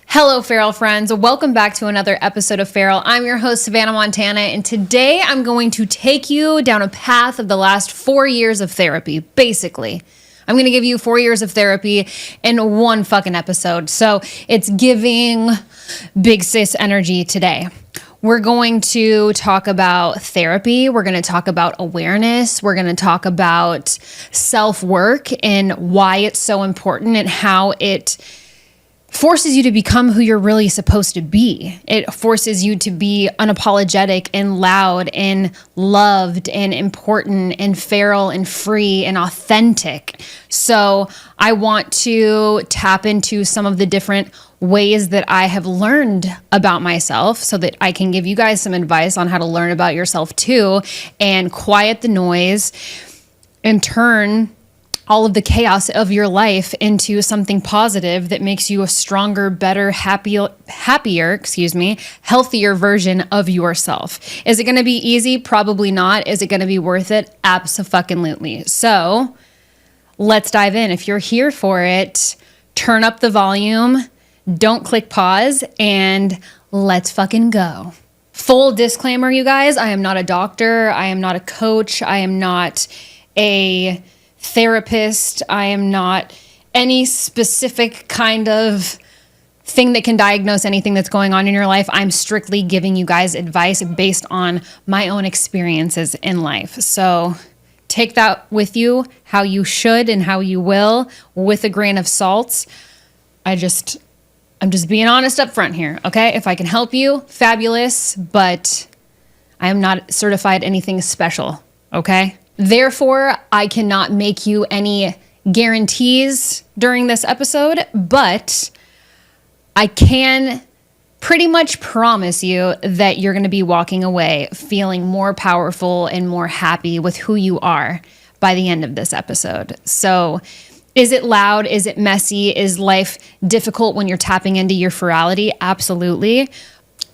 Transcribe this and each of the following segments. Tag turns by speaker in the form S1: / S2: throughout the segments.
S1: Hello, Feral friends. Welcome back to another episode of Feral. I'm your host, Savana Montana, and today I'm going to take you down a path of the last 4 years of therapy, basically. I'm going to give you 4 years of therapy in one fucking episode. So it's giving big sis energy today. We're going to talk about therapy. We're going to talk about awareness. We're going to talk about self-work and why it's so important and how it forces you to become who you're really supposed to be. It forces you to be unapologetic and loud and loved and important and feral and free and authentic. So I want to tap into some of the different ways that I have learned about myself so that I can give you guys some advice on how to learn about yourself too and quiet the noise and turn all of the chaos of your life into something positive that makes you a stronger, better, happier, healthier version of yourself. Is it going to be easy? Probably not. Is it going to be worth it? Abso-fucking-lutely. So let's dive in. If you're here for it, turn up the volume, don't click pause, and let's fucking go. Full disclaimer, you guys, I am not a doctor. I am not a coach. I am not a therapist. I am not any specific kind of thing that can diagnose anything that's going on in your life. I'm strictly giving you guys advice based on my own experiences in life. So take that with you how you should and how you will with a grain of salt. I'm just being honest up front here, okay? If I can help you, fabulous, but I am not certified anything special, okay? Therefore, I cannot make you any guarantees during this episode, but I can pretty much promise you that you're going to be walking away feeling more powerful and more happy with who you are by the end of this episode. So, is it loud? Is it messy? Is life difficult when you're tapping into your ferality? Absolutely.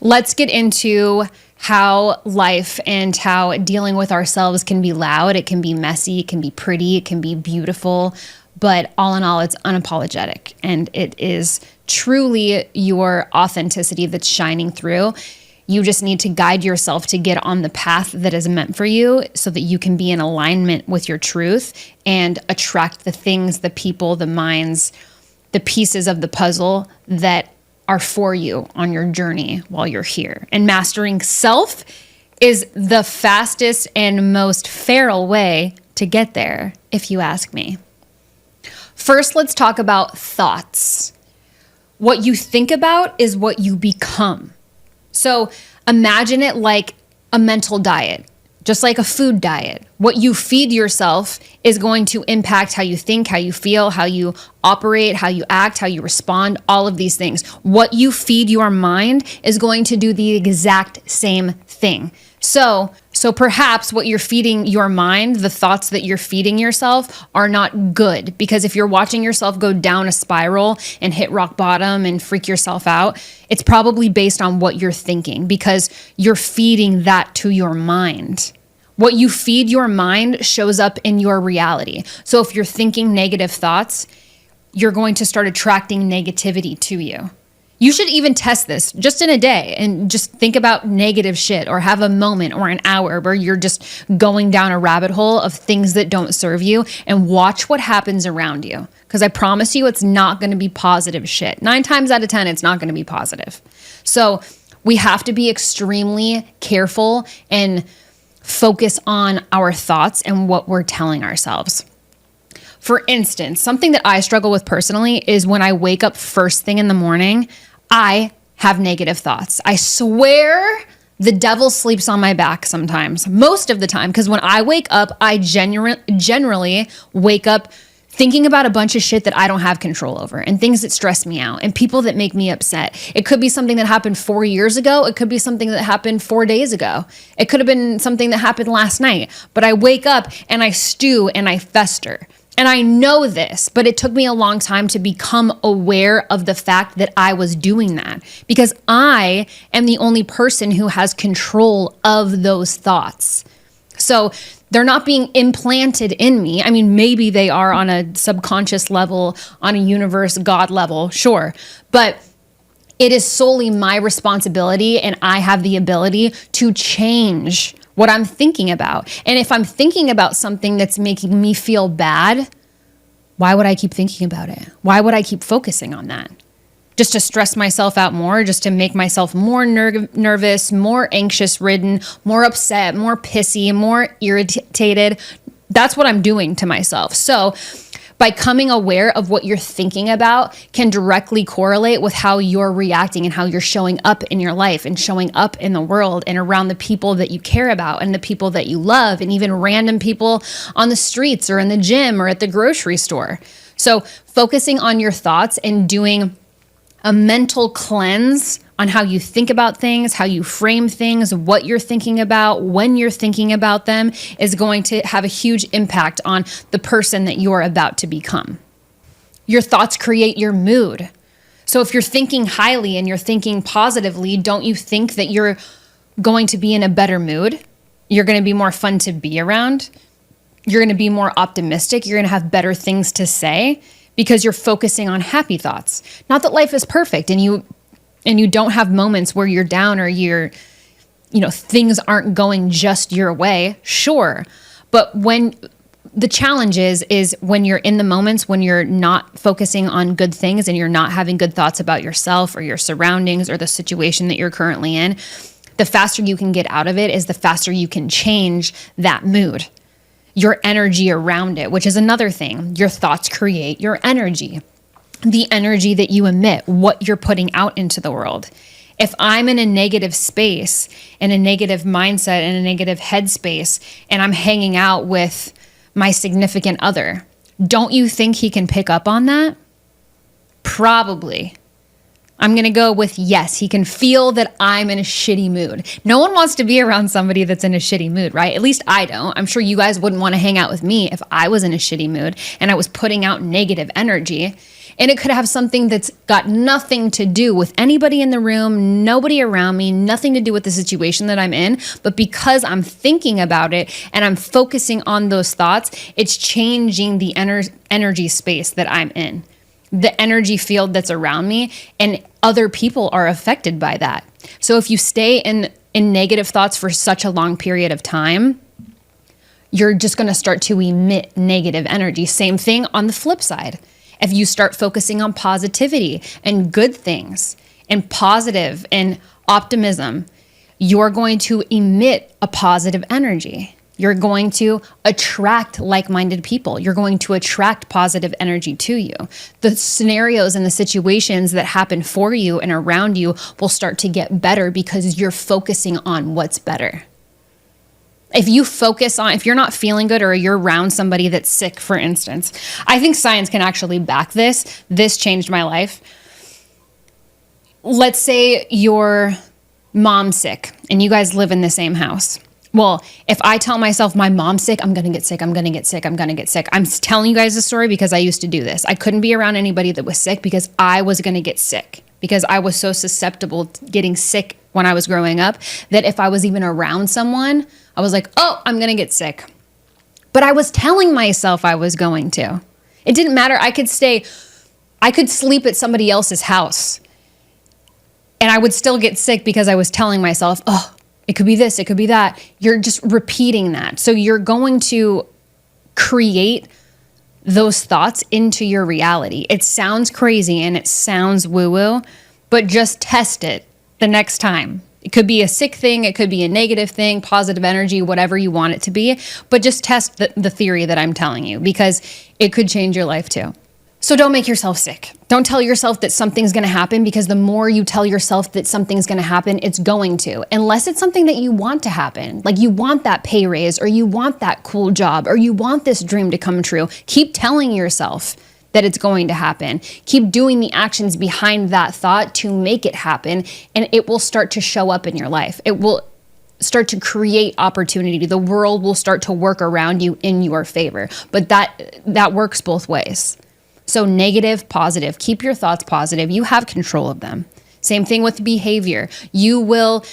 S1: Let's get into how life and how dealing with ourselves can be loud. It can be messy. It can be pretty. It can be beautiful. But all in all, it's unapologetic. And it is truly your authenticity that's shining through. You just need to guide yourself to get on the path that is meant for you so that you can be in alignment with your truth and attract the things, the people, the minds, the pieces of the puzzle that are for you on your journey while you're here. And mastering self is the fastest and most feral way to get there, if you ask me. First, let's talk about thoughts. What you think about is what you become. So imagine it like a mental diet, just like a food diet. What you feed yourself is going to impact how you think, how you feel, how you operate, how you act, how you respond, all of these things. What you feed your mind is going to do the exact same thing. So perhaps what you're feeding your mind, the thoughts that you're feeding yourself are not good, because if you're watching yourself go down a spiral and hit rock bottom and freak yourself out, it's probably based on what you're thinking, because you're feeding that to your mind. What you feed your mind shows up in your reality. So if you're thinking negative thoughts, you're going to start attracting negativity to you. You should even test this just in a day and just think about negative shit, or have a moment or an hour where you're just going down a rabbit hole of things that don't serve you, and watch what happens around you. Because I promise you, it's not going to be positive shit. 9 times out of 10, it's not going to be positive. So we have to be extremely careful and focus on our thoughts and what we're telling ourselves. For instance, something that I struggle with personally is when I wake up first thing in the morning, I have negative thoughts. I swear the devil sleeps on my back sometimes, most of the time, because when I wake up, I generally wake up thinking about a bunch of shit that I don't have control over, and things that stress me out, and people that make me upset. It could be something that happened 4 years ago. It could be something that happened 4 days ago. It could have been something that happened last night. But I wake up and I stew and I fester. And I know this, but it took me a long time to become aware of the fact that I was doing that, because I am the only person who has control of those thoughts. So they're not being implanted in me. I mean, maybe they are on a subconscious level, on a universe, God level, sure. But it is solely my responsibility, and I have the ability to change what I'm thinking about. And if I'm thinking about something that's making me feel bad, why would I keep thinking about it? Why would I keep focusing on that? Just to stress myself out more, just to make myself more nervous, more anxious ridden, more upset, more pissy, more irritated. That's what I'm doing to myself. So by coming aware of what you're thinking about can directly correlate with how you're reacting and how you're showing up in your life and showing up in the world and around the people that you care about and the people that you love, and even random people on the streets or in the gym or at the grocery store. So focusing on your thoughts and doing a mental cleanse on how you think about things, how you frame things, what you're thinking about, when you're thinking about them, is going to have a huge impact on the person that you're about to become. Your thoughts create your mood. So if you're thinking highly and you're thinking positively, don't you think that you're going to be in a better mood? You're going to be more fun to be around. You're going to be more optimistic. You're going to have better things to say, because you're focusing on happy thoughts. Not that life is perfect and you don't have moments where you're down or things aren't going just your way. Sure. But when the challenge is when you're in the moments when you're not focusing on good things and you're not having good thoughts about yourself or your surroundings or the situation that you're currently in, the faster you can get out of it is the faster you can change that mood. Your energy around it, which is another thing. Your thoughts create your energy, the energy that you emit, what you're putting out into the world. If I'm in a negative space, in a negative mindset, in a negative headspace, and I'm hanging out with my significant other, don't you think he can pick up on that? Probably. I'm going to go with yes, he can feel that I'm in a shitty mood. No one wants to be around somebody that's in a shitty mood, right? At least I don't. I'm sure you guys wouldn't want to hang out with me if I was in a shitty mood and I was putting out negative energy. And it could have something that's got nothing to do with anybody in the room, nobody around me, nothing to do with the situation that I'm in. But because I'm thinking about it and I'm focusing on those thoughts, it's changing the energy space that I'm in, the energy field that's around me, and other people are affected by that. So if you stay in negative thoughts for such a long period of time, you're just going to start to emit negative energy. Same thing on the flip side. If you start focusing on positivity and good things and positive and optimism, you're going to emit a positive energy. You're going to attract like-minded people. You're going to attract positive energy to you. The scenarios and the situations that happen for you and around you will start to get better because you're focusing on what's better. If you're not feeling good or you're around somebody that's sick, for instance, I think science can actually back this. This changed my life. Let's say your mom's sick and you guys live in the same house. Well, if I tell myself my mom's sick, I'm going to get sick, I'm going to get sick, I'm going to get sick. I'm telling you guys this story because I used to do this. I couldn't be around anybody that was sick because I was going to get sick, because I was so susceptible to getting sick when I was growing up that if I was even around someone, I was like, oh, I'm going to get sick. But I was telling myself I was going to. It didn't matter. I could sleep at somebody else's house and I would still get sick because I was telling myself, oh, it could be this, it could be that. You're just repeating that. So you're going to create those thoughts into your reality. It sounds crazy and it sounds woo-woo, but just test it the next time. It could be a sick thing, it could be a negative thing, positive energy, whatever you want it to be, but just test the theory that I'm telling you, because it could change your life too. So don't make yourself sick. Don't tell yourself that something's going to happen, because the more you tell yourself that something's going to happen, it's going to. Unless it's something that you want to happen. Like you want that pay raise, or you want that cool job, or you want this dream to come true. Keep telling yourself that it's going to happen. Keep doing the actions behind that thought to make it happen, and it will start to show up in your life. It will start to create opportunity. The world will start to work around you in your favor. But that works both ways. So negative, positive. Keep your thoughts positive. You have control of them. Same thing with behavior. You will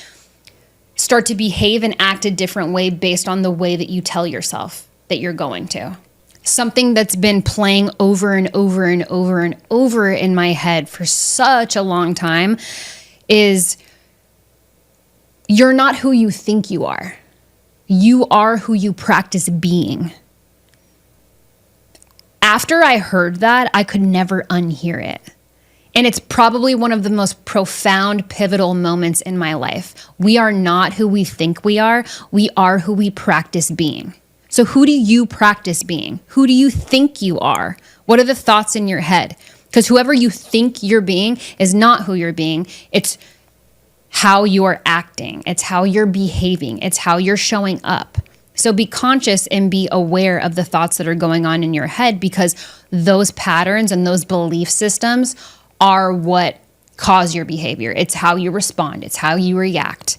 S1: start to behave and act a different way based on the way that you tell yourself that you're going to. Something that's been playing over and over and over and over in my head for such a long time is you're not who you think you are. You are who you practice being. After I heard that, I could never unhear it. And it's probably one of the most profound, pivotal moments in my life. We are not who we think we are. We are who we practice being. So who do you practice being? Who do you think you are? What are the thoughts in your head? Because whoever you think you're being is not who you're being. It's how you're acting. It's how you're behaving. It's how you're showing up. So be conscious and be aware of the thoughts that are going on in your head, because those patterns and those belief systems are what cause your behavior. It's how you respond. It's how you react,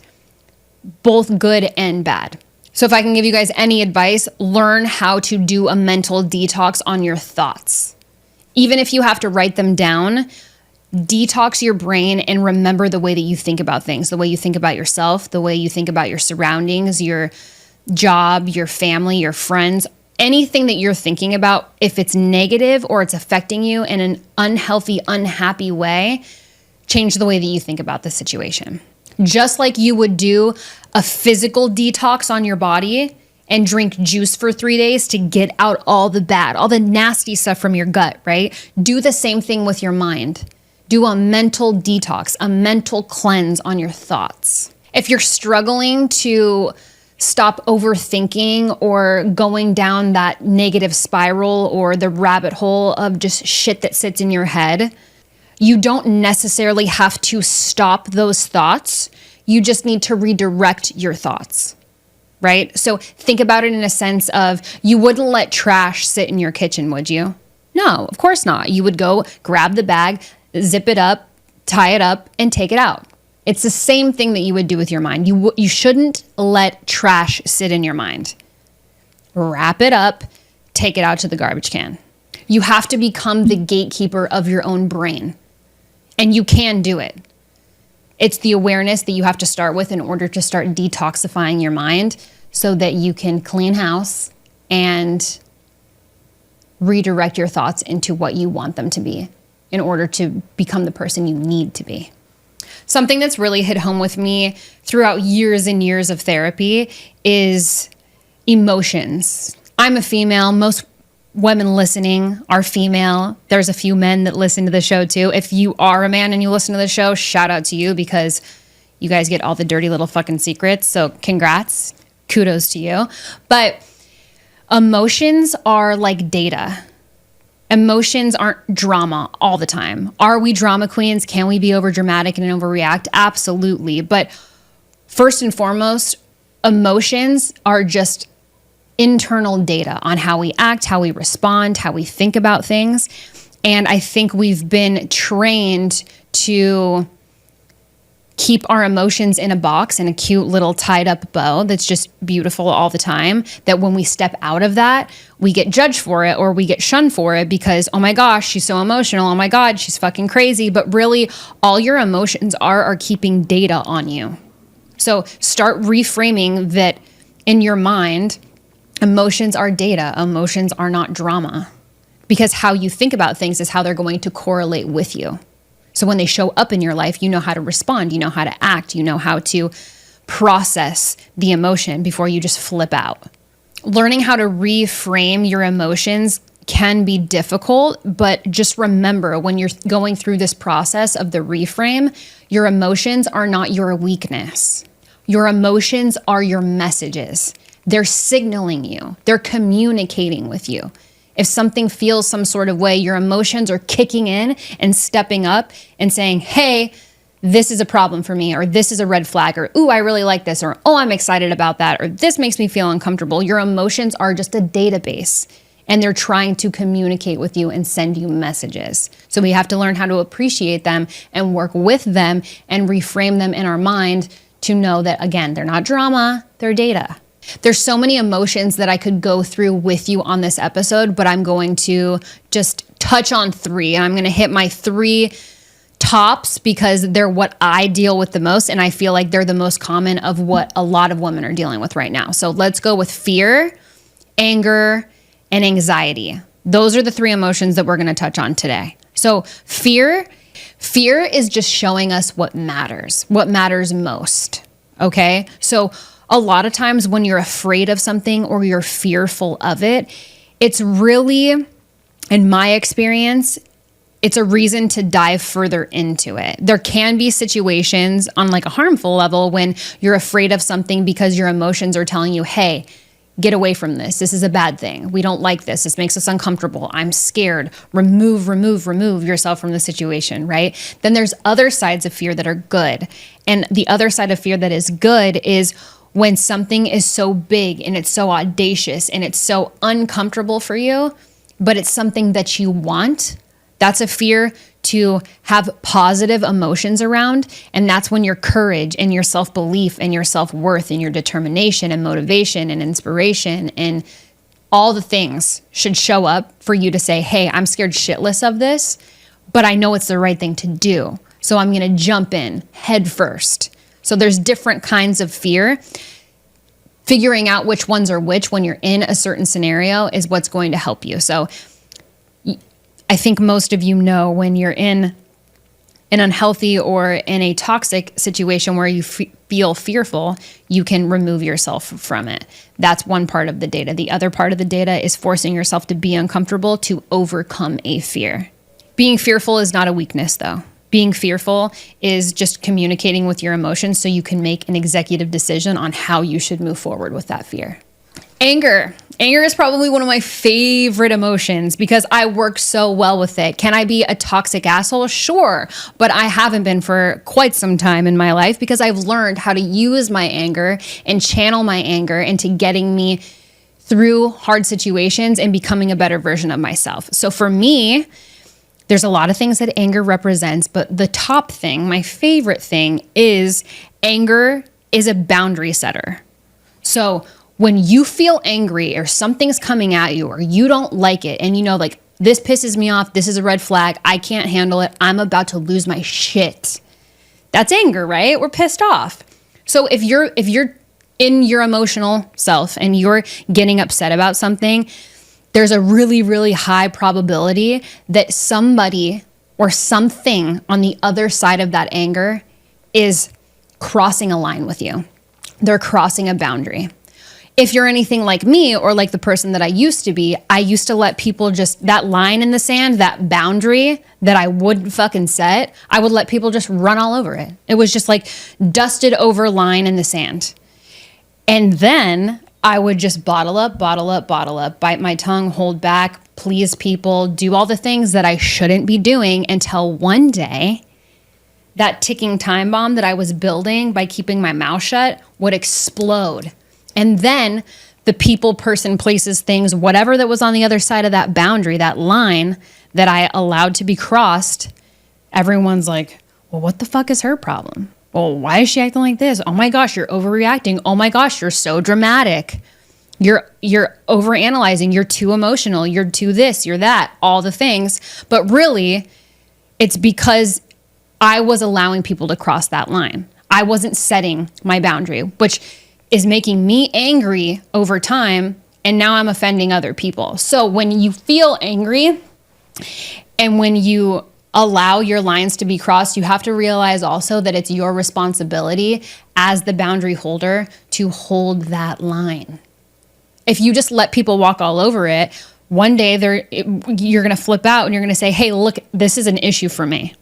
S1: both good and bad. So if I can give you guys any advice, learn how to do a mental detox on your thoughts. Even if you have to write them down, detox your brain and remember the way that you think about things, the way you think about yourself, the way you think about your surroundings, your job, your family, your friends, anything that you're thinking about. If it's negative or it's affecting you in an unhealthy, unhappy way, change the way that you think about the situation. Just like you would do a physical detox on your body and drink juice for 3 days to get out all the bad, all the nasty stuff from your gut, right? Do the same thing with your mind. Do a mental detox, a mental cleanse on your thoughts. If you're struggling to stop overthinking or going down that negative spiral or the rabbit hole of just shit that sits in your head, you don't necessarily have to stop those thoughts. You just need to redirect your thoughts, right? So think about it in a sense of, you wouldn't let trash sit in your kitchen, would you? No, of course not. You would go grab the bag, zip it up, tie it up, and take it out. It's the same thing that you would do with your mind. You shouldn't let trash sit in your mind. Wrap it up, take it out to the garbage can. You have to become the gatekeeper of your own brain. And you can do it. It's the awareness that you have to start with in order to start detoxifying your mind so that you can clean house and redirect your thoughts into what you want them to be in order to become the person you need to be. Something that's really hit home with me throughout years and years of therapy is emotions. I'm a female. Most women listening are female. There's a few men that listen to the show too. If you are a man and you listen to the show, shout out to you, because you guys get all the dirty little fucking secrets. So congrats, kudos to you. But emotions are like data. Emotions aren't drama all the time. Are we drama queens? Can we be over dramatic and overreact? Absolutely. But first and foremost, emotions are just internal data on how we act, how we respond, how we think about things. And I think we've been trained to keep our emotions in a box, in a cute little tied up bow that's just beautiful all the time, that when we step out of that, we get judged for it or we get shunned for it because, oh my gosh, she's so emotional. Oh my God, she's fucking crazy. But really, all your emotions are keeping data on you. So start reframing that in your mind. Emotions are data. Emotions are not drama, because how you think about things is how they're going to correlate with you. So when they show up in your life, you know how to respond, you know how to act, you know how to process the emotion before you just flip out. Learning how to reframe your emotions can be difficult, but just remember, when you're going through this process of the reframe, your emotions are not your weakness. Your emotions are your messages. They're signaling you. They're communicating with you. If something feels some sort of way, your emotions are kicking in and stepping up and saying, hey, this is a problem for me, or this is a red flag, or, ooh, I really like this, or, oh, I'm excited about that, or this makes me feel uncomfortable. Your emotions are just a database, and they're trying to communicate with you and send you messages. So we have to learn how to appreciate them and work with them and reframe them in our mind to know that, again, they're not drama, they're data. There's so many emotions that I could go through with you on this episode, but I'm going to just touch on 3, and I'm going to hit my 3 tops because they're what I deal with the most. And I feel like they're the most common of what a lot of women are dealing with right now. So let's go with fear, anger, and anxiety. Those are the 3 emotions that we're going to touch on today. So fear is just showing us what matters most. Okay. So a lot of times when you're afraid of something or you're fearful of it, it's really, in my experience, it's a reason to dive further into it. There can be situations on like a harmful level when you're afraid of something because your emotions are telling you, hey, get away from this. This is a bad thing. We don't like this. This makes us uncomfortable. I'm scared. Remove yourself from the situation, right? Then there's other sides of fear that are good. And the other side of fear that is good is when something is so big and it's so audacious and it's so uncomfortable for you, but it's something that you want. That's a fear to have positive emotions around. And that's when your courage and your self-belief and your self-worth and your determination and motivation and inspiration and all the things should show up for you to say, hey, I'm scared shitless of this, but I know it's the right thing to do. So I'm going to jump in head first. So there's different kinds of fear. Figuring out which ones are which when you're in a certain scenario is what's going to help you. So I think most of you know when you're in an unhealthy or in a toxic situation where you feel fearful, you can remove yourself from it. That's one part of the data. The other part of the data is forcing yourself to be uncomfortable to overcome a fear. Being fearful is not a weakness, though. Being fearful is just communicating with your emotions so you can make an executive decision on how you should move forward with that fear. Anger. Anger is probably one of my favorite emotions because I work so well with it. Can I be a toxic asshole? Sure. But I haven't been for quite some time in my life because I've learned how to use my anger and channel my anger into getting me through hard situations and becoming a better version of myself. So for me, there's a lot of things that anger represents, but the top thing, my favorite thing, is anger is a boundary setter. So when you feel angry or something's coming at you or you don't like it and you know, like, this pisses me off, this is a red flag, I can't handle it, I'm about to lose my shit. That's anger, right? We're pissed off. So if you're in your emotional self and you're getting upset about something, there's a really, really high probability that somebody or something on the other side of that anger is crossing a line with you. They're crossing a boundary. If you're anything like me or like the person that I used to be, I used to let people just, that line in the sand, that boundary that I wouldn't fucking set, I would let people just run all over it. It was just like dusted over line in the sand. And then I would just bottle up, bite my tongue, hold back, please people, do all the things that I shouldn't be doing until one day that ticking time bomb that I was building by keeping my mouth shut would explode. And then the people, person, places, things, whatever that was on the other side of that boundary, that line that I allowed to be crossed, everyone's like, well, what the fuck is her problem? Well, why is she acting like this? Oh my gosh, you're overreacting. Oh my gosh, you're so dramatic. You're overanalyzing. You're too emotional. You're too this, you're that, all the things. But really, it's because I was allowing people to cross that line. I wasn't setting my boundary, which is making me angry over time, and now I'm offending other people. So when you feel angry and when you allow your lines to be crossed, you have to realize also that it's your responsibility as the boundary holder to hold that line. If you just let people walk all over it, one day you're going to flip out and you're going to say, hey, look, this is an issue for me.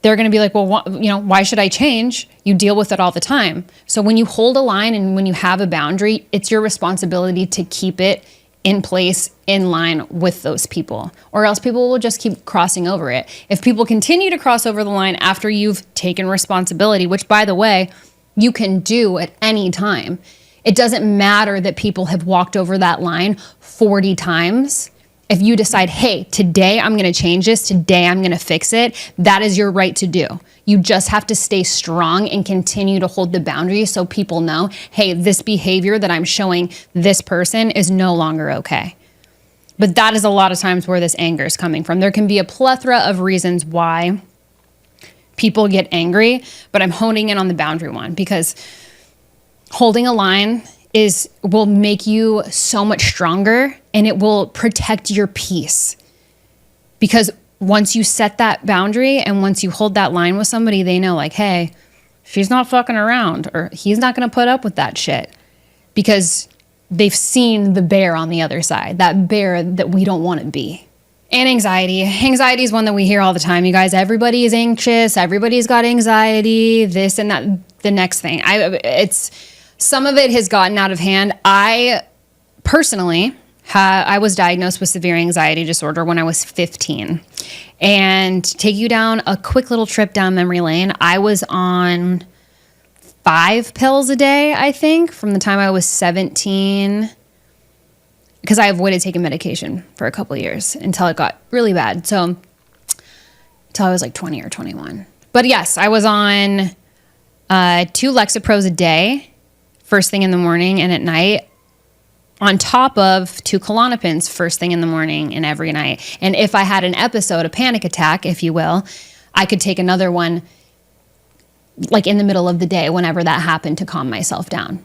S1: They're going to be like, well, why should I change? You deal with it all the time. So when you hold a line and when you have a boundary, it's your responsibility to keep it in place, in line with those people, or else people will just keep crossing over it. If people continue to cross over the line after you've taken responsibility, which, by the way, you can do at any time, it doesn't matter that people have walked over that line 40 times. If you decide, hey, today I'm going to change this, today I'm going to fix it, that is your right to do. You just have to stay strong and continue to hold the boundary so people know, hey, this behavior that I'm showing this person is no longer okay. But that is a lot of times where this anger is coming from. There can be a plethora of reasons why people get angry, but I'm honing in on the boundary one, because holding a line will make you so much stronger, and it will protect your peace. Because once you set that boundary and once you hold that line with somebody, they know like, hey, she's not fucking around, or he's not going to put up with that shit, because they've seen the bear on the other side, that bear that we don't want to be. And anxiety. Anxiety is one that we hear all the time. You guys, everybody is anxious. Everybody's got anxiety, this and that, the next thing. Some of it has gotten out of hand. I personally, I was diagnosed with severe anxiety disorder when I was 15. And to take you down a quick little trip down memory lane, I was on 5 pills a day, I think, from the time I was 17, because I avoided taking medication for a couple of years until it got really bad. So until I was like 20 or 21. But yes, I was on 2 Lexapros a day, first thing in the morning and at night, on top of 2 Klonopins first thing in the morning and every night. And if I had an episode, a panic attack, if you will, I could take another one like in the middle of the day whenever that happened to calm myself down.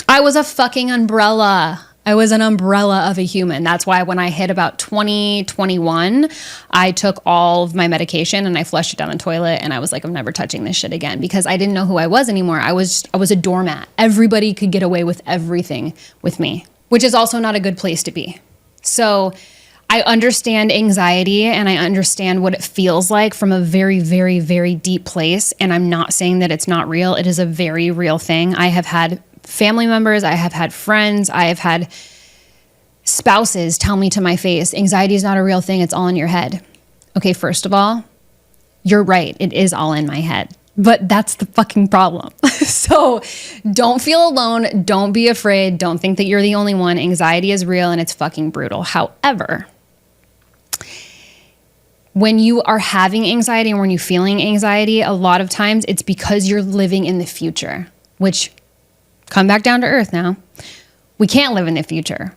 S1: I was a fucking umbrella. I was an umbrella of a human. That's why when I hit about 2021, I took all of my medication and I flushed it down the toilet, and I was like, I'm never touching this shit again, because I didn't know who I was anymore. I was a doormat. Everybody could get away with everything with me, which is also not a good place to be. So I understand anxiety, and I understand what it feels like from a very, very, very deep place. And I'm not saying that it's not real. It is a very real thing. I have had family members, I have had friends, I have had spouses tell me to my face, anxiety is not a real thing, it's all in your head. Okay, first of all, you're right, it is all in my head. But that's the fucking problem. So don't feel alone, don't be afraid, don't think that you're the only one. Anxiety is real and it's fucking brutal. However, when you are having anxiety and when you're feeling anxiety, a lot of times it's because you're living in the future, which, come back down to earth now, we can't live in the future.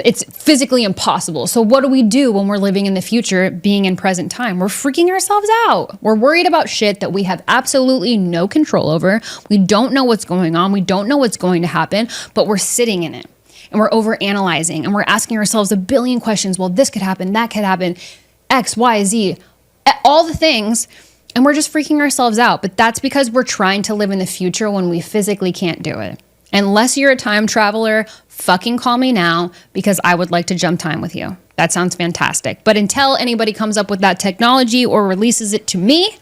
S1: It's physically impossible. So what do we do when we're living in the future, being in present time? We're freaking ourselves out. We're worried about shit that we have absolutely no control over. We don't know what's going on. We don't know what's going to happen, but we're sitting in it and we're overanalyzing and we're asking ourselves a billion questions. Well, this could happen, that could happen, X, Y, Z, all the things. And we're just freaking ourselves out. But that's because we're trying to live in the future when we physically can't do it. Unless you're a time traveler, fucking call me now, because I would like to jump time with you. That sounds fantastic. But until anybody comes up with that technology or releases it to me,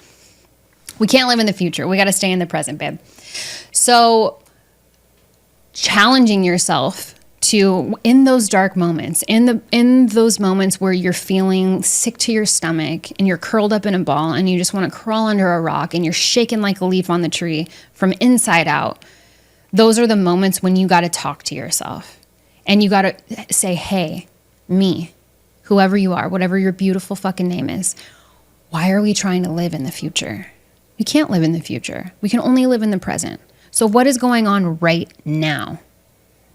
S1: we can't live in the future. We got to stay in the present, babe. So challenging yourself to, in those dark moments, in those moments where you're feeling sick to your stomach and you're curled up in a ball and you just want to crawl under a rock and you're shaking like a leaf on the tree from inside out, those are the moments when you got to talk to yourself and you got to say, hey, me, whoever you are, whatever your beautiful fucking name is, why are we trying to live in the future? We can't live in the future. We can only live in the present. So what is going on right now?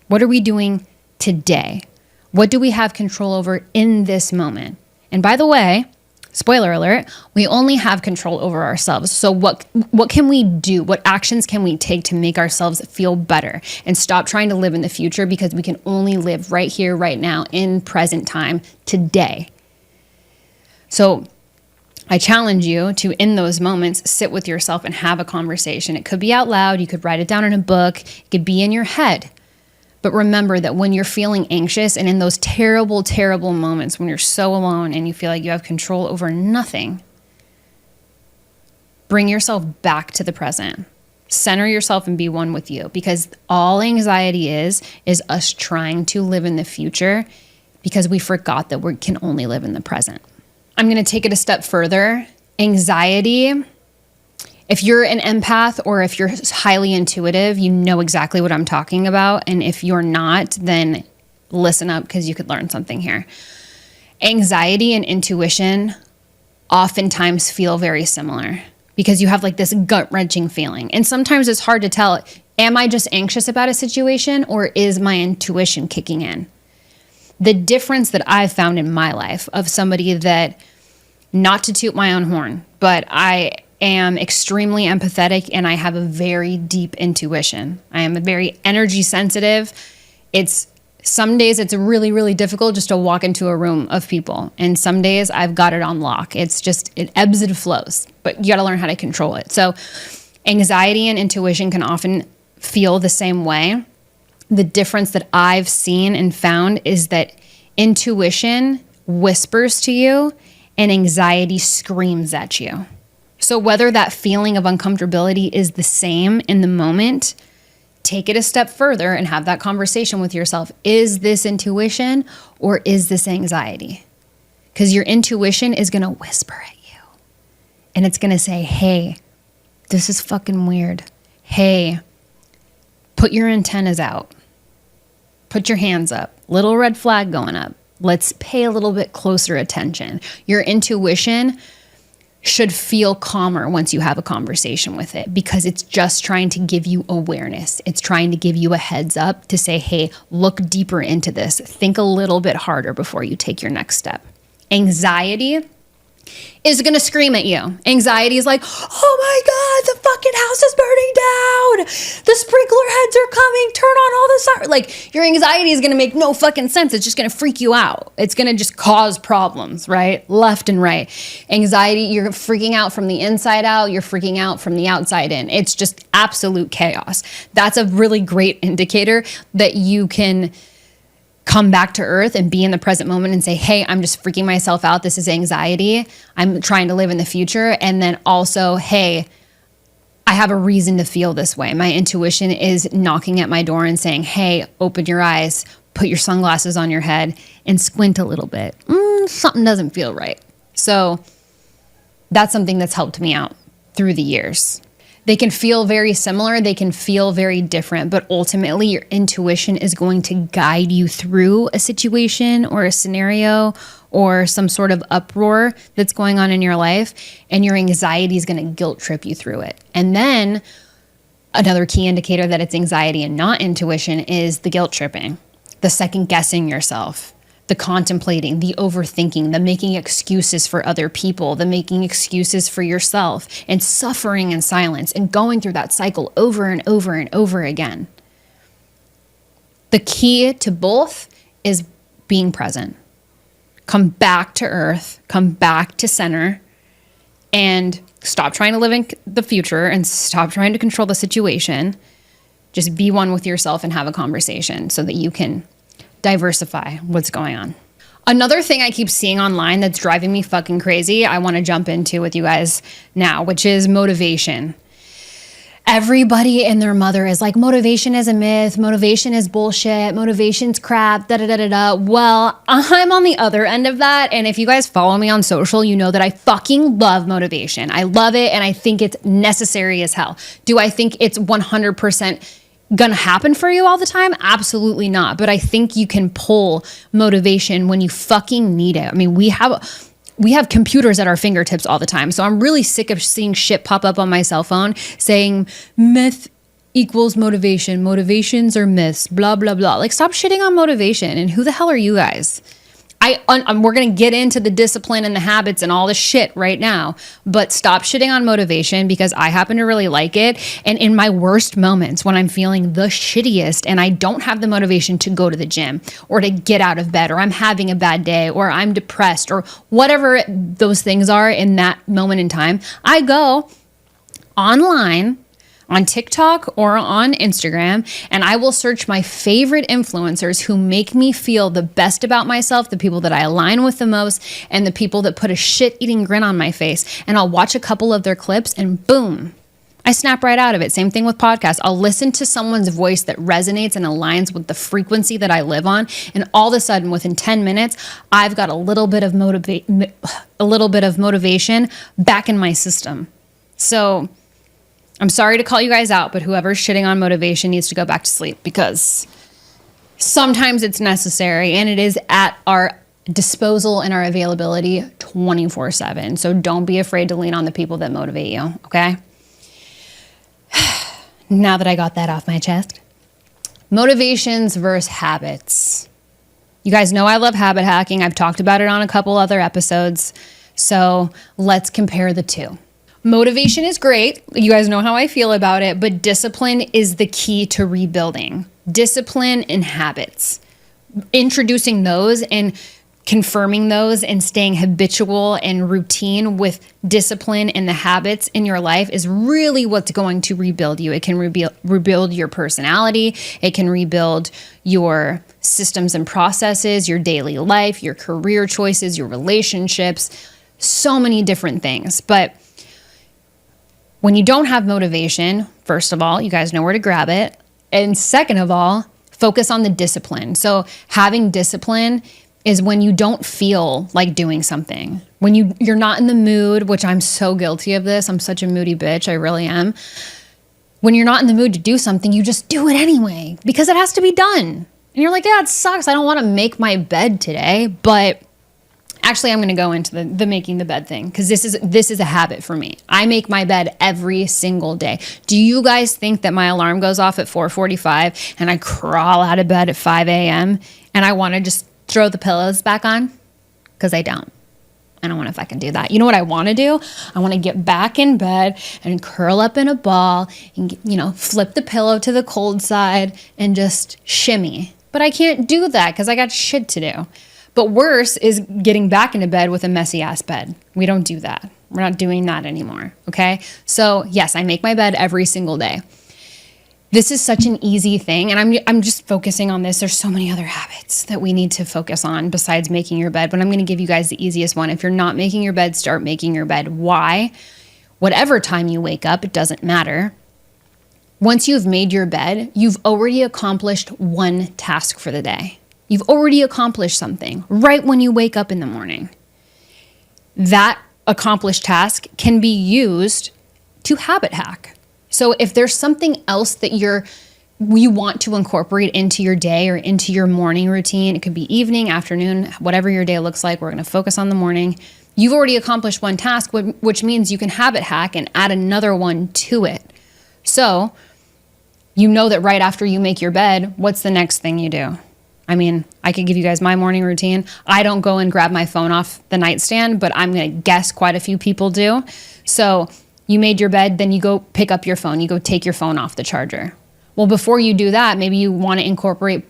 S1: What are we doing today? What do we have control over in this moment? And by the way, spoiler alert, we only have control over ourselves. So what can we do? What actions can we take to make ourselves feel better and stop trying to live in the future, because we can only live right here, right now, in present time, today. So I challenge you to, in those moments, sit with yourself and have a conversation. It could be out loud. You could write it down in a book. It could be in your head. But remember that when you're feeling anxious and in those terrible, terrible moments when you're so alone and you feel like you have control over nothing, bring yourself back to the present. Center yourself and be one with you, because all anxiety is us trying to live in the future because we forgot that we can only live in the present. I'm going to take it a step further. Anxiety, if you're an empath or if you're highly intuitive, you know exactly what I'm talking about. And if you're not, then listen up, because you could learn something here. Anxiety and intuition oftentimes feel very similar, because you have like this gut-wrenching feeling. And sometimes it's hard to tell, am I just anxious about a situation or is my intuition kicking in? The difference that I've found in my life of somebody that, not to toot my own horn, but I am extremely empathetic and I have a very deep intuition. I am a very energy sensitive. Some days it's really, really difficult just to walk into a room of people. And some days I've got it on lock. It ebbs and flows, but you got to learn how to control it. So anxiety and intuition can often feel the same way. The difference that I've seen and found is that intuition whispers to you and anxiety screams at you. So whether that feeling of uncomfortability is the same in the moment, take it a step further and have that conversation with yourself. Is this intuition or is this anxiety? Because your intuition is going to whisper at you. And it's going to say, hey, this is fucking weird. Hey, put your antennas out. Put your hands up. Little red flag going up. Let's pay a little bit closer attention. Your intuition should feel calmer once you have a conversation with it because it's just trying to give you awareness. It's trying to give you a heads up to say, hey, look deeper into this. Think a little bit harder before you take your next step. Anxiety is going to scream at you. Anxiety is like, oh my God, the fucking house is burning down. The sprinkler heads are coming. Turn on all the sirens. Like, your anxiety is going to make no fucking sense. It's just going to freak you out. It's going to just cause problems, right? Left and right. Anxiety, you're freaking out from the inside out. You're freaking out from the outside in. It's just absolute chaos. That's a really great indicator that you can come back to earth and be in the present moment and say, hey, I'm just freaking myself out. This is anxiety. I'm trying to live in the future. And then also, hey, I have a reason to feel this way. My intuition is knocking at my door and saying, hey, open your eyes, put your sunglasses on your head and squint a little bit. Something doesn't feel right. So that's something that's helped me out through the years. They can feel very similar. They can feel very different, but ultimately your intuition is going to guide you through a situation or a scenario or some sort of uproar that's going on in your life, and your anxiety is going to guilt trip you through it. And then another key indicator that it's anxiety and not intuition is the guilt tripping, the second guessing yourself, the contemplating, the overthinking, the making excuses for other people, the making excuses for yourself, and suffering in silence and going through that cycle over and over and over again. The key to both is being present. Come back to earth, come back to center, and stop trying to live in the future and stop trying to control the situation. Just be one with yourself and have a conversation so that you can diversify what's going on. Another thing I keep seeing online that's driving me fucking crazy, I want to jump into with you guys now, which is motivation. Everybody and their mother is like, motivation is a myth, motivation is bullshit, motivation's crap, da-da-da-da-da. Well, I'm on the other end of that, and if you guys follow me on social, you know that I fucking love motivation. I love it, and I think it's necessary as hell. Do I think it's 100% gonna happen for you all the time? Absolutely not. But I think you can pull motivation when you fucking need it. I mean, we have computers at our fingertips all the time. So I'm really sick of seeing shit pop up on my cell phone saying myth equals motivation. Motivations are myths, blah, blah, blah. Like, stop shitting on motivation. And who the hell are you guys? We're going to get into the discipline and the habits and all this shit right now, but stop shitting on motivation because I happen to really like it. And in my worst moments when I'm feeling the shittiest and I don't have the motivation to go to the gym or to get out of bed, or I'm having a bad day, or I'm depressed, or whatever those things are in that moment in time, I go online on TikTok or on Instagram, and I will search my favorite influencers who make me feel the best about myself, the people that I align with the most, and the people that put a shit-eating grin on my face. And I'll watch a couple of their clips and boom, I snap right out of it. Same thing with podcasts. I'll listen to someone's voice that resonates and aligns with the frequency that I live on, and all of a sudden, within 10 minutes, I've got a little bit of motivation back in my system. So I'm sorry to call you guys out, but whoever's shitting on motivation needs to go back to sleep, because sometimes it's necessary and it is at our disposal and our availability 24/7. So don't be afraid to lean on the people that motivate you, okay? Now that I got that off my chest. Motivations versus habits. You guys know I love habit hacking. I've talked about it on a couple other episodes. So let's compare the two. Motivation is great. You guys know how I feel about it, but discipline is the key to rebuilding. Discipline and habits. Introducing those and confirming those and staying habitual and routine with discipline and the habits in your life is really what's going to rebuild you. It can rebuild your personality. It can rebuild your systems and processes, your daily life, your career choices, your relationships, so many different things. But when you don't have motivation, first of all, you guys know where to grab it. And second of all, focus on the discipline. So having discipline is when you don't feel like doing something. When you're not in the mood, which I'm so guilty of this. I'm such a moody bitch. I really am. When you're not in the mood to do something, you just do it anyway because it has to be done. And you're like, yeah, it sucks. I don't want to make my bed today, but actually, I'm going to go into the making the bed thing because this is a habit for me. I make my bed every single day. Do you guys think that my alarm goes off at 4:45 and I crawl out of bed at 5 a.m. and I want to just throw the pillows back on? Because I don't. I don't want to fucking do that. You know what I want to do? I want to get back in bed and curl up in a ball and, flip the pillow to the cold side and just shimmy. But I can't do that because I got shit to do. But worse is getting back into bed with a messy ass bed. We don't do that. We're not doing that anymore. Okay. So yes, I make my bed every single day. This is such an easy thing. And I'm just focusing on this. There's so many other habits that we need to focus on besides making your bed. But I'm going to give you guys the easiest one. If you're not making your bed, start making your bed. Why? Whatever time you wake up, it doesn't matter. Once you've made your bed, you've already accomplished one task for the day. You've already accomplished something right when you wake up in the morning. That accomplished task can be used to habit hack. So if there's something else that you want to incorporate into your day or into your morning routine, it could be evening, afternoon, whatever your day looks like, we're going to focus on the morning. You've already accomplished one task, which means you can habit hack and add another one to it. So you know that right after you make your bed, what's the next thing you do? I mean, I could give you guys my morning routine. I don't go and grab my phone off the nightstand, but I'm going to guess quite a few people do. So you made your bed, then you go pick up your phone. You go take your phone off the charger. Well, before you do that, maybe you want to incorporate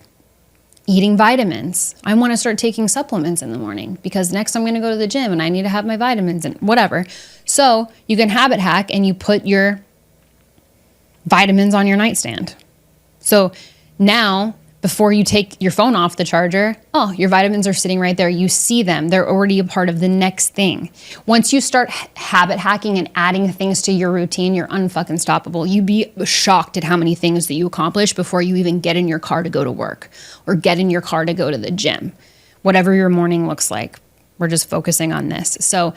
S1: eating vitamins. I want to start taking supplements in the morning because next I'm going to go to the gym and I need to have my vitamins and whatever. So you can habit hack and you put your vitamins on your nightstand. So now, before you take your phone off the charger, your vitamins are sitting right there. You see them. They're already a part of the next thing. Once you start habit hacking and adding things to your routine, you're unfucking stoppable. You'd be shocked at how many things that you accomplish before you even get in your car to go to work or get in your car to go to the gym. Whatever your morning looks like, we're just focusing on this. So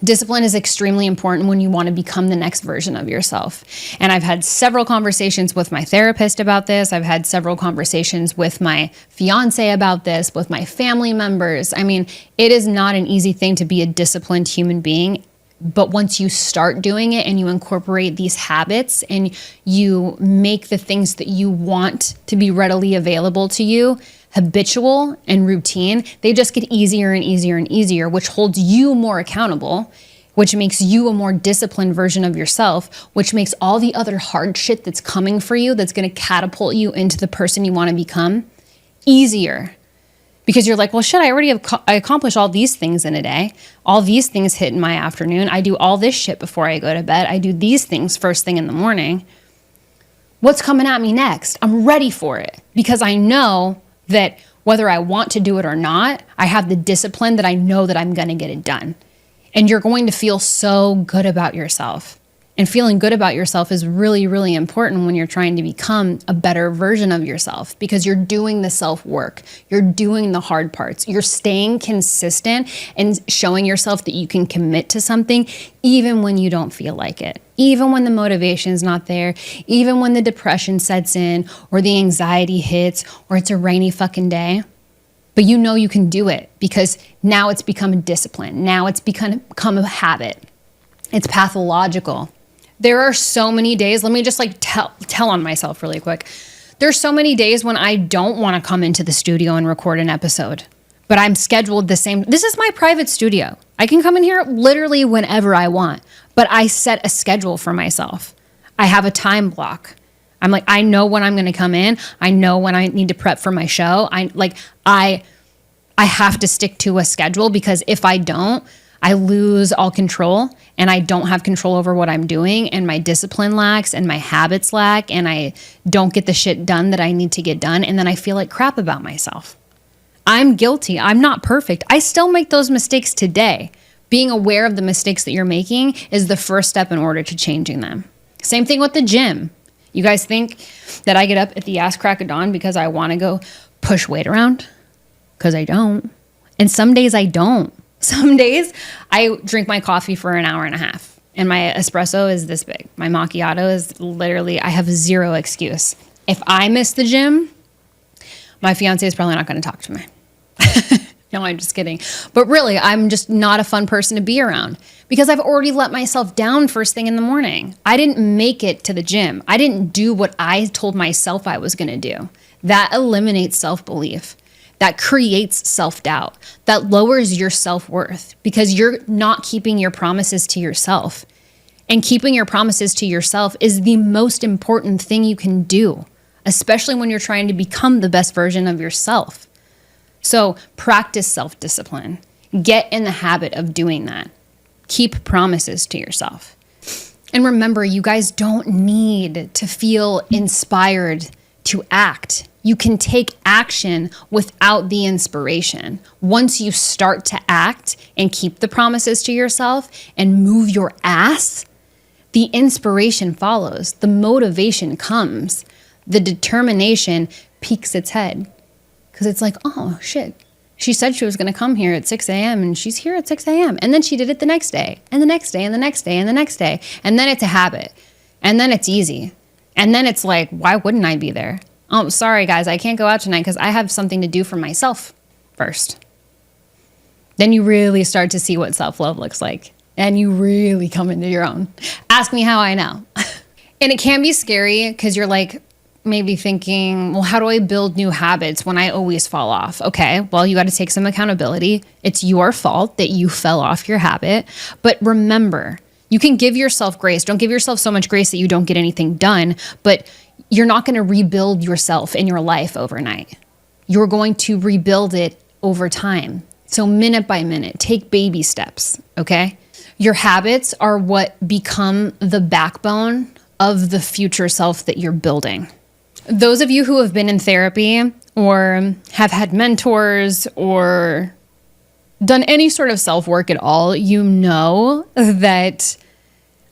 S1: discipline is extremely important when you want to become the next version of yourself. And I've had several conversations with my therapist about this. I've had several conversations with my fiance about this, with my family members. I mean, it is not an easy thing to be a disciplined human being. But once you start doing it and you incorporate these habits and you make the things that you want to be readily available to you habitual and routine, they just get easier and easier and easier, which holds you more accountable, which makes you a more disciplined version of yourself, which makes all the other hard shit that's coming for you, that's going to catapult you into the person you want to become, easier. Because you're like, well, shit, I accomplish all these things in a day. All these things hit in my afternoon. I do all this shit before I go to bed. I do these things first thing in the morning. What's coming at me next? I'm ready for it because I know that whether I want to do it or not, I have the discipline that I know that I'm going to get it done. And you're going to feel so good about yourself. And feeling good about yourself is really, really important when you're trying to become a better version of yourself because you're doing the self-work. You're doing the hard parts. You're staying consistent and showing yourself that you can commit to something even when you don't feel like it, even when the motivation's not there, even when the depression sets in or the anxiety hits or it's a rainy fucking day. But you know you can do it because now it's become a discipline. Now it's become a habit. It's pathological. There are so many days, let me just tell on myself really quick. There's so many days when I don't want to come into the studio and record an episode, but I'm scheduled the same. This is my private studio. I can come in here literally whenever I want, but But I set a schedule for myself. I have a time block. I'm like, I know when I'm going to come in. I know when I need to prep for my show. I have to stick to a schedule, because if I don't, I lose all control, and I don't have control over what I'm doing, and my discipline lacks, and my habits lack, and I don't get the shit done that I need to get done. And then I feel like crap about myself. I'm guilty. I'm not perfect. I still make those mistakes today. Being aware of the mistakes that you're making is the first step in order to changing them. Same thing with the gym. You guys think that I get up at the ass crack of dawn because I want to go push weight around? Because I don't. And some days I don't. Some days I drink my coffee for an hour and a half, and my espresso is this big. My macchiato is literally, I have zero excuse. If I miss the gym, my fiance is probably not going to talk to me. No, I'm just kidding. But really, I'm just not a fun person to be around, because I've already let myself down first thing in the morning. I didn't make it to the gym. I didn't do what I told myself I was going to do. That eliminates self-belief. That creates self-doubt. That lowers your self-worth, because you're not keeping your promises to yourself. And keeping your promises to yourself is the most important thing you can do, especially when you're trying to become the best version of yourself. So practice self-discipline. Get in the habit of doing that. Keep promises to yourself. And remember, you guys don't need to feel inspired to act. You can take action without the inspiration. Once you start to act and keep the promises to yourself and move your ass, the inspiration follows. The motivation comes. The determination peeks its head. Because it's like, oh, shit. She said she was going to come here at 6 a.m. and she's here at 6 a.m. And then she did it the next day, and the next day, and the next day, and the next day. And then it's a habit. And then it's easy. And then it's like, why wouldn't I be there? Oh, sorry, guys, I can't go out tonight because I have something to do for myself first. Then you really start to see what self-love looks like. And you really come into your own. Ask me how I know. And it can be scary, because you're like, maybe thinking, well, how do I build new habits when I always fall off? Okay, well, you got to take some accountability. It's your fault that you fell off your habit. But remember, you can give yourself grace. Don't give yourself so much grace that you don't get anything done, but you're not going to rebuild yourself in your life overnight. You're going to rebuild it over time. So minute by minute, take baby steps, okay? Your habits are what become the backbone of the future self that you're building. Those of you who have been in therapy or have had mentors or done any sort of self-work at all, you know that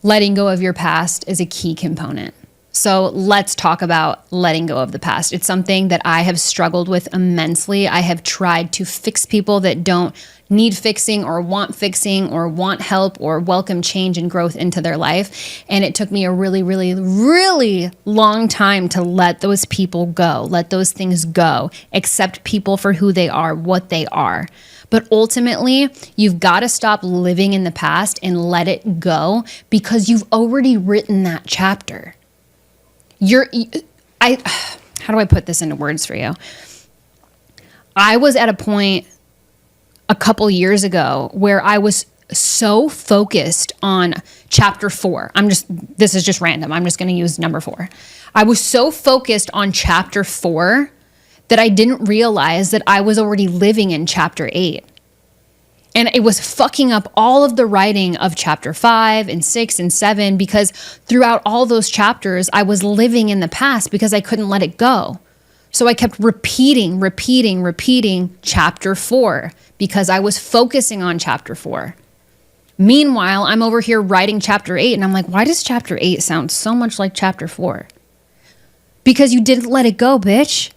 S1: letting go of your past is a key component. So let's talk about letting go of the past. It's something that I have struggled with immensely. I have tried to fix people that don't need fixing or want help or welcome change and growth into their life. And it took me a really, really, really long time to let those people go, let those things go, accept people for who they are, what they are. But ultimately, you've got to stop living in the past and let it go, because you've already written that chapter. How do I put this into words for you? I was at a point a couple years ago where I was so focused on chapter 4. This is just random. I'm just going to use number 4. I was so focused on chapter 4 that I didn't realize that I was already living in chapter 8. And it was fucking up all of the writing of chapter 5 and 6 and 7, because throughout all those chapters, I was living in the past because I couldn't let it go. So I kept repeating chapter 4 because I was focusing on chapter 4. Meanwhile, I'm over here writing chapter 8, and I'm like, why does chapter 8 sound so much like chapter 4? Because you didn't let it go, bitch.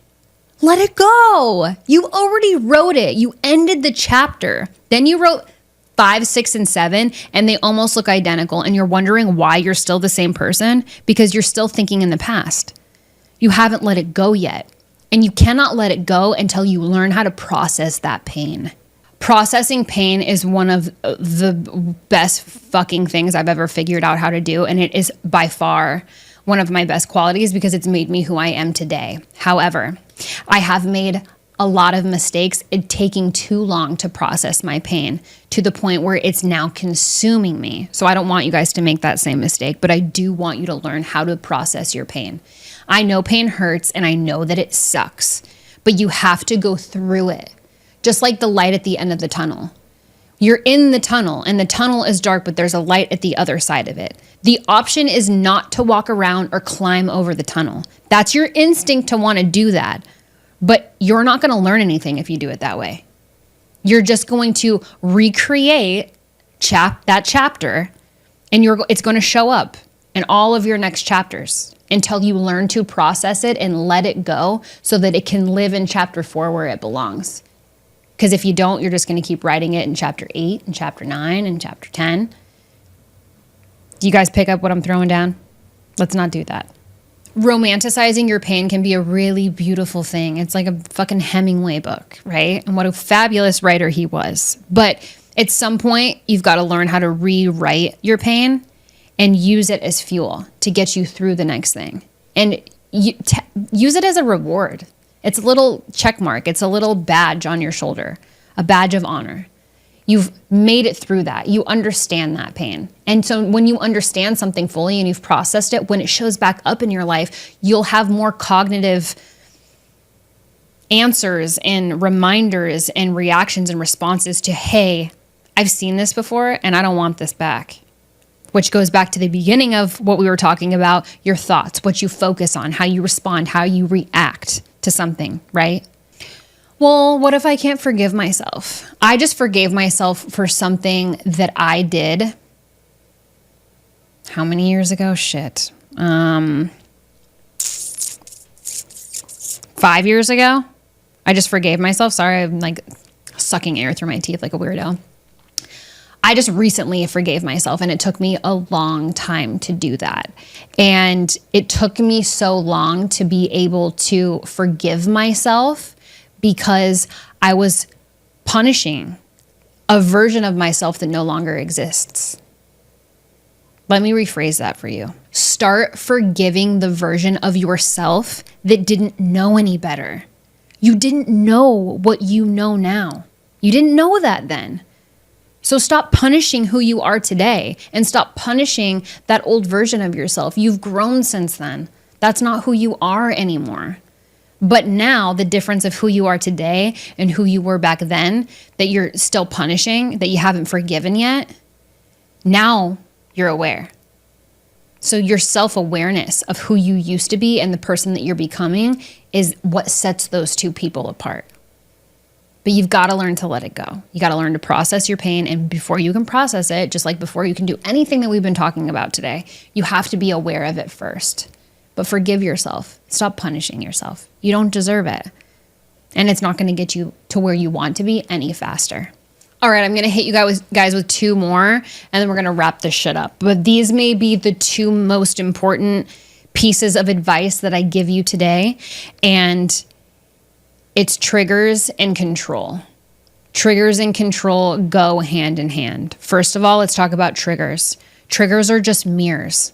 S1: Let it go. You already wrote it. You ended the chapter. Then you wrote 5, 6, and 7, and they almost look identical. And you're wondering why you're still the same person, because you're still thinking in the past. You haven't let it go yet. And you cannot let it go until you learn how to process that pain. Processing pain is one of the best fucking things I've ever figured out how to do. And it is by far one of my best qualities, because it's made me who I am today. However, I have made a lot of mistakes, it taking too long to process my pain to the point where it's now consuming me. So I don't want you guys to make that same mistake, but I do want you to learn how to process your pain. I know pain hurts and I know that it sucks, but you have to go through it. Just like the light at the end of the tunnel. You're in the tunnel and the tunnel is dark, but there's a light at the other side of it. The option is not to walk around or climb over the tunnel. That's your instinct to want to do that. But you're not going to learn anything if you do it that way. You're just going to recreate that chapter, and it's going to show up in all of your next chapters until you learn to process it and let it go so that it can live in chapter 4 where it belongs. Because if you don't, you're just going to keep writing it in chapter 8 and chapter 9 and chapter 10. Do you guys pick up what I'm throwing down? Let's not do that. Romanticizing your pain can be a really beautiful thing. It's like a fucking Hemingway book, right? And what a fabulous writer he was. But at some point, you've got to learn how to rewrite your pain and use it as fuel to get you through the next thing. And use it as a reward. It's a little check mark. It's a little badge on your shoulder, a badge of honor. You've made it through that. You understand that pain. And so when you understand something fully and you've processed it, when it shows back up in your life, you'll have more cognitive answers and reminders and reactions and responses to, hey, I've seen this before and I don't want this back. Which goes back to the beginning of what we were talking about, your thoughts, what you focus on, how you respond, how you react to something, right? Well, what if I can't forgive myself? I just forgave myself for something that I did. How many years ago? Shit. 5 years ago? I just forgave myself. Sorry, I'm like sucking air through my teeth like a weirdo. I just recently forgave myself, and it took me a long time to do that. And it took me so long to be able to forgive myself because I was punishing a version of myself that no longer exists. Let me rephrase that for you. Start forgiving the version of yourself that didn't know any better. You didn't know what you know now. You didn't know that then. So stop punishing who you are today and stop punishing that old version of yourself. You've grown since then. That's not who you are anymore. But now the difference of who you are today and who you were back then that you're still punishing, that you haven't forgiven yet, now you're aware. So your self-awareness of who you used to be and the person that you're becoming is what sets those two people apart. But you've got to learn to let it go. You got to learn to process your pain. And before you can process it, just like before you can do anything that we've been talking about today, you have to be aware of it first. But forgive yourself. Stop punishing yourself. You don't deserve it. And it's not going to get you to where you want to be any faster. All right, I'm going to hit you guys with 2 more, and then we're going to wrap this shit up. But these may be the 2 most important pieces of advice that I give you today. And it's triggers and control. Triggers and control go hand in hand. First of all, let's talk about triggers. Triggers are just mirrors.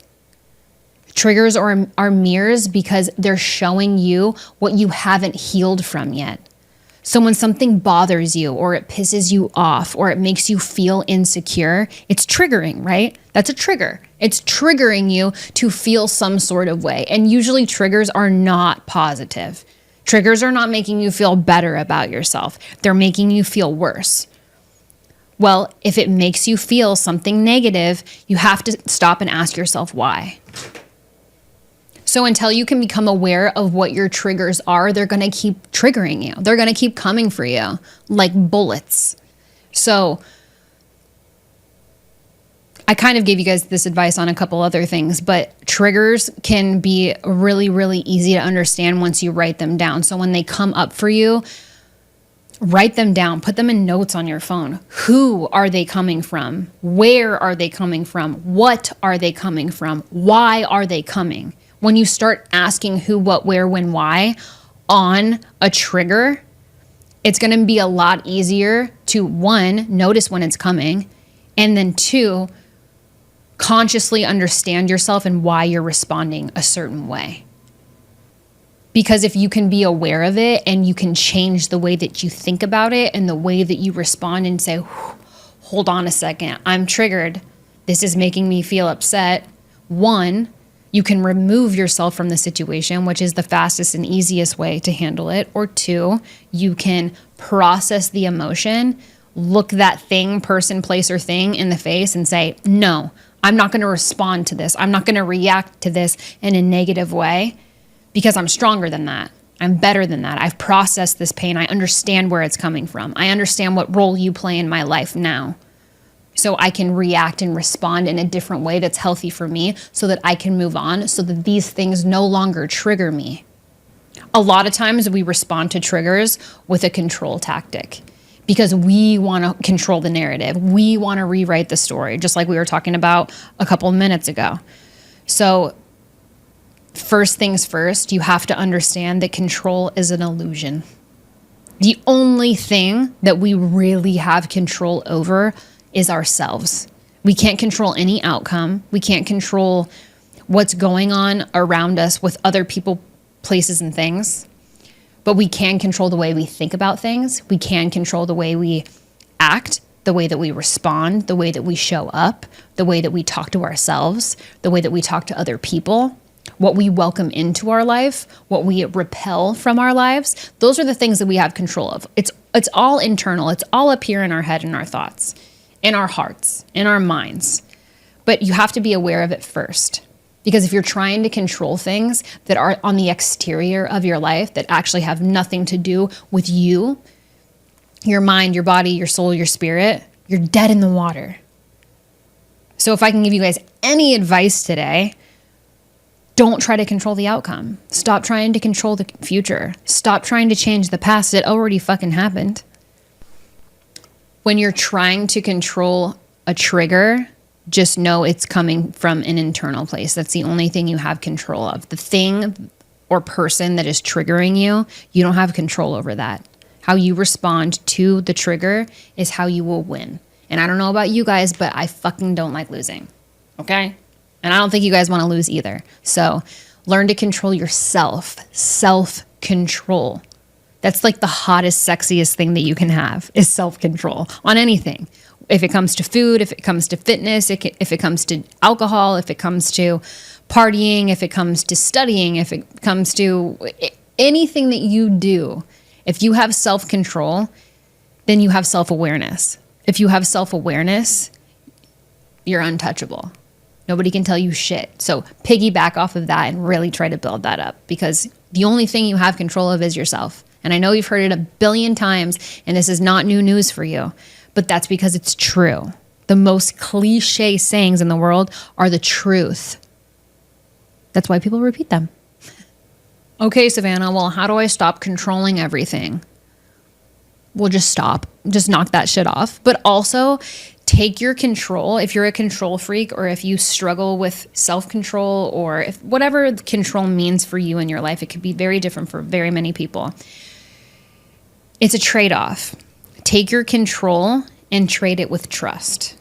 S1: Triggers are mirrors because they're showing you what you haven't healed from yet. So when something bothers you or it pisses you off or it makes you feel insecure, it's triggering, right? That's a trigger. It's triggering you to feel some sort of way. And usually triggers are not positive. Triggers are not making you feel better about yourself. They're making you feel worse. Well, if it makes you feel something negative, you have to stop and ask yourself why. So until you can become aware of what your triggers are, they're going to keep triggering you. They're going to keep coming for you like bullets. So I kind of gave you guys this advice on a couple other things, but triggers can be really, really easy to understand once you write them down. So when they come up for you, write them down, put them in notes on your phone. Who are they coming from? Where are they coming from? What are they coming from? Why are they coming? When you start asking who, what, where, when, why on a trigger, it's going to be a lot easier to, 1, notice when it's coming, and then 2, consciously understand yourself and why you're responding a certain way. Because if you can be aware of it and you can change the way that you think about it and the way that you respond and say, hold on a second, I'm triggered. This is making me feel upset. One, you can remove yourself from the situation, which is the fastest and easiest way to handle it. Or two, you can process the emotion, look that thing, person, place, or thing in the face and say, no, I'm not going to respond to this. I'm not going to react to this in a negative way because I'm stronger than that. I'm better than that. I've processed this pain. I understand where it's coming from. I understand what role you play in my life now. So I can react and respond in a different way that's healthy for me so that I can move on, so that these things no longer trigger me. A lot of times we respond to triggers with a control tactic because we want to control the narrative. We want to rewrite the story, just like we were talking about a couple of minutes ago. So first things first, you have to understand that control is an illusion. The only thing that we really have control over is ourselves. We can't control any outcome. We can't control what's going on around us with other people, places, and things. But we can control the way we think about things. We can control the way we act, the way that we respond, the way that we show up, the way that we talk to ourselves, the way that we talk to other people, what we welcome into our life, what we repel from our lives. Those are the things that we have control of. It's all internal. It's all up here in our head and our thoughts, in our hearts, in our minds. But you have to be aware of it first. Because if you're trying to control things that are on the exterior of your life that actually have nothing to do with you, your mind, your body, your soul, your spirit, you're dead in the water. So if I can give you guys any advice today, don't try to control the outcome. Stop trying to control the future. Stop trying to change the past. It already fucking happened. When you're trying to control a trigger, just know it's coming from an internal place. That's the only thing you have control of. The thing or person that is triggering you, you don't have control over that. How you respond to the trigger is how you will win. And I don't know about you guys, but I fucking don't like losing. Okay? And I don't think you guys want to lose either. So learn to control yourself. Self-control. That's like the hottest, sexiest thing that you can have is self-control on anything. If it comes to food, if it comes to fitness, if it comes to alcohol, if it comes to partying, if it comes to studying, if it comes to anything that you do, if you have self-control, then you have self-awareness. If you have self-awareness, you're untouchable. Nobody can tell you shit. So piggyback off of that and really try to build that up because the only thing you have control of is yourself. And I know you've heard it a billion times and this is not new news for you. But that's because it's true. The most cliche sayings in the world are the truth. That's why people repeat them. Okay, Savannah, well, how do I stop controlling everything? Well, just stop. Just knock that shit off. But also take your control. If you're a control freak or if you struggle with self-control or if whatever control means for you in your life, it could be very different for very many people. It's a trade-off. Take your control and trade it with trust.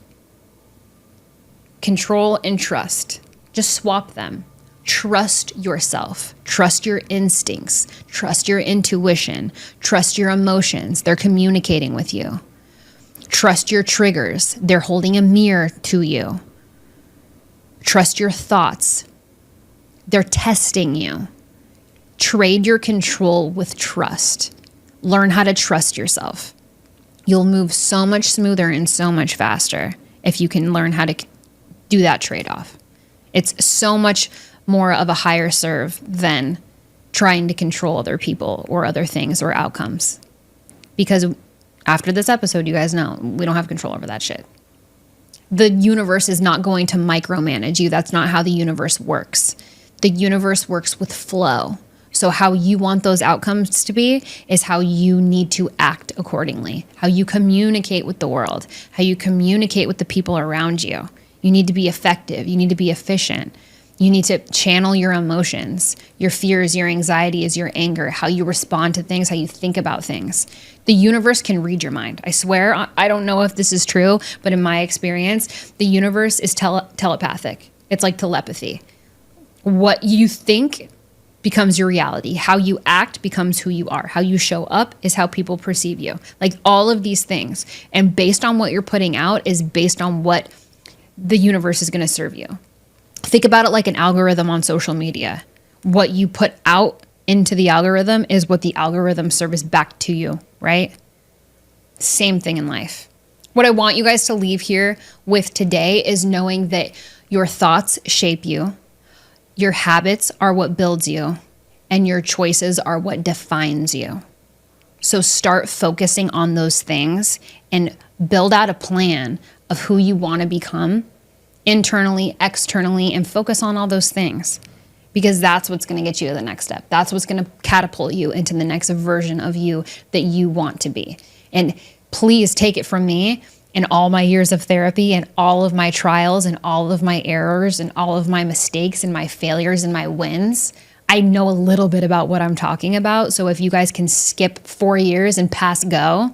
S1: Control and trust. Just swap them. Trust yourself. Trust your instincts. Trust your intuition. Trust your emotions. They're communicating with you. Trust your triggers. They're holding a mirror to you. Trust your thoughts. They're testing you. Trade your control with trust. Learn how to trust yourself. You'll move so much smoother and so much faster if you can learn how to do that trade-off. It's so much more of a higher serve than trying to control other people or other things or outcomes. Because after this episode, you guys know, we don't have control over that shit. The universe is not going to micromanage you. That's not how the universe works. The universe works with flow. So how you want those outcomes to be is how you need to act accordingly, how you communicate with the world, how you communicate with the people around you. You need to be effective. You need to be efficient. You need to channel your emotions, your fears, your anxieties, your anger, how you respond to things, how you think about things. The universe can read your mind. I swear, I don't know if this is true, but in my experience, the universe is telepathic. It's like telepathy. What you think becomes your reality. How you act becomes who you are. How you show up is how people perceive you. Like all of these things. And based on what you're putting out is based on what the universe is going to serve you. Think about it like an algorithm on social media. What you put out into the algorithm is what the algorithm serves back to you, right? Same thing in life. What I want you guys to leave here with today is knowing that your thoughts shape you, your habits are what builds you, and your choices are what defines you. So start focusing on those things and build out a plan of who you want to become internally, externally, and focus on all those things. Because that's what's going to get you to the next step. That's what's going to catapult you into the next version of you that you want to be. And please take it from me, in all my years of therapy and all of my trials and all of my errors and all of my mistakes and my failures and my wins, I know a little bit about what I'm talking about. So if you guys can skip 4 years and pass go,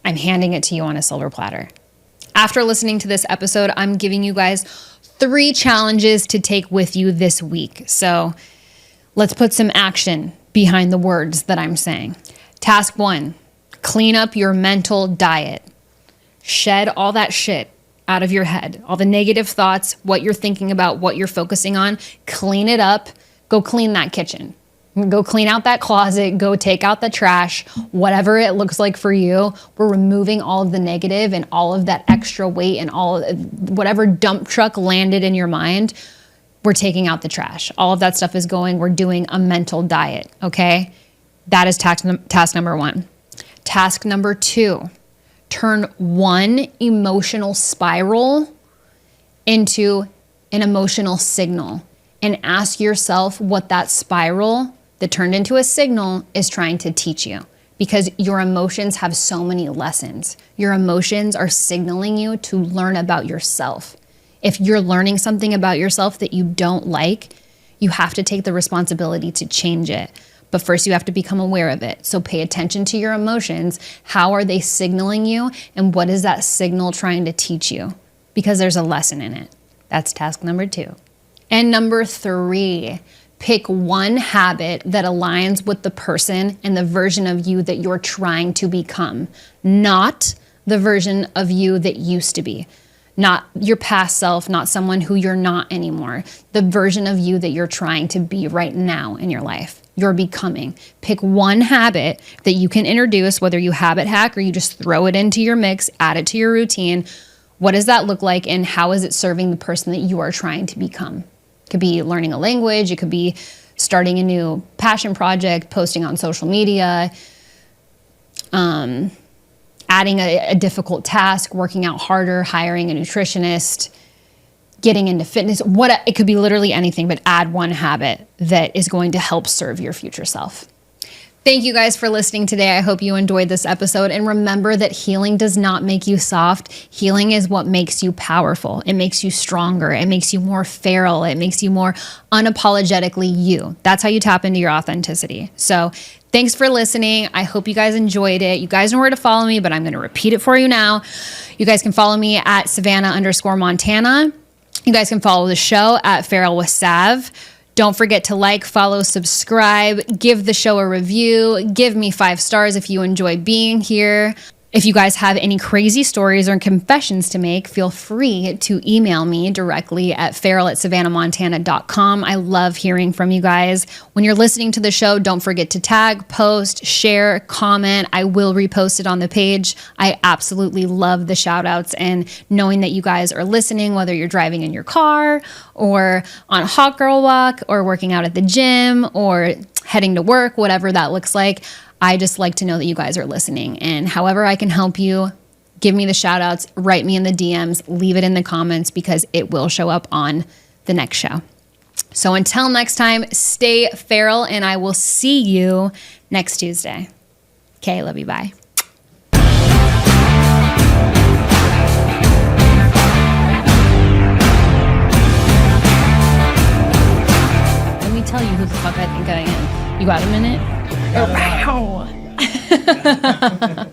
S1: I'm handing it to you on a silver platter. After listening to this episode, I'm giving you guys 3 challenges to take with you this week. So let's put some action behind the words that I'm saying. Task 1, clean up your mental diet. Shed all that shit out of your head, all the negative thoughts, what you're thinking about, what you're focusing on. Clean it up. Go clean that kitchen. Go clean out that closet. Go take out the trash, whatever it looks like for you. We're removing all of the negative and all of that extra weight and all whatever dump truck landed in your mind. We're taking out the trash. All of that stuff is going. We're doing a mental diet. Okay. That is task number 1. Task number 2. Turn one emotional spiral into an emotional signal and ask yourself what that spiral that turned into a signal is trying to teach you, because your emotions have so many lessons. Your emotions are signaling you to learn about yourself. If you're learning something about yourself that you don't like, you have to take the responsibility to change it. But first you have to become aware of it. So pay attention to your emotions. How are they signaling you? And what is that signal trying to teach you? Because there's a lesson in it. That's task number 2. And number 3, pick one habit that aligns with the person and the version of you that you're trying to become, not the version of you that used to be. Not your past self, not someone who you're not anymore. The version of you that you're trying to be right now in your life. You're becoming. Pick one habit that you can introduce, whether you habit hack or you just throw it into your mix, add it to your routine. What does that look like, and how is it serving the person that you are trying to become? It could be learning a language. It could be starting a new passion project, posting on social media, adding a difficult task, working out harder, hiring a nutritionist, getting into fitness. It could be literally anything, but add one habit that is going to help serve your future self. Thank you guys for listening today. I hope you enjoyed this episode. And remember that healing does not make you soft. Healing is what makes you powerful. It makes you stronger. It makes you more feral. It makes you more unapologetically you. That's how you tap into your authenticity. So thanks for listening. I hope you guys enjoyed it. You guys know where to follow me, but I'm going to repeat it for you now. You guys can follow me at Savana_Montana. You guys can follow the show at Feral with Sav. Don't forget to like, follow, subscribe, give the show a review, give me 5 stars if you enjoy being here. If you guys have any crazy stories or confessions to make, feel free to email me directly at feral@savanamontana.com. I love hearing from you guys. When you're listening to the show, don't forget to tag, post, share, comment. I will repost it on the page. I absolutely love the shout outs and knowing that you guys are listening, whether you're driving in your car or on a hot girl walk or working out at the gym or heading to work, whatever that looks like. I just like to know that you guys are listening, and however I can help you, give me the shout outs, write me in the DMs, leave it in the comments, because it will show up on the next show. So until next time, stay feral, and I will see you next Tuesday. Okay, love you, bye. Let me tell you who the fuck I think I am. You got a minute? Oh, wow.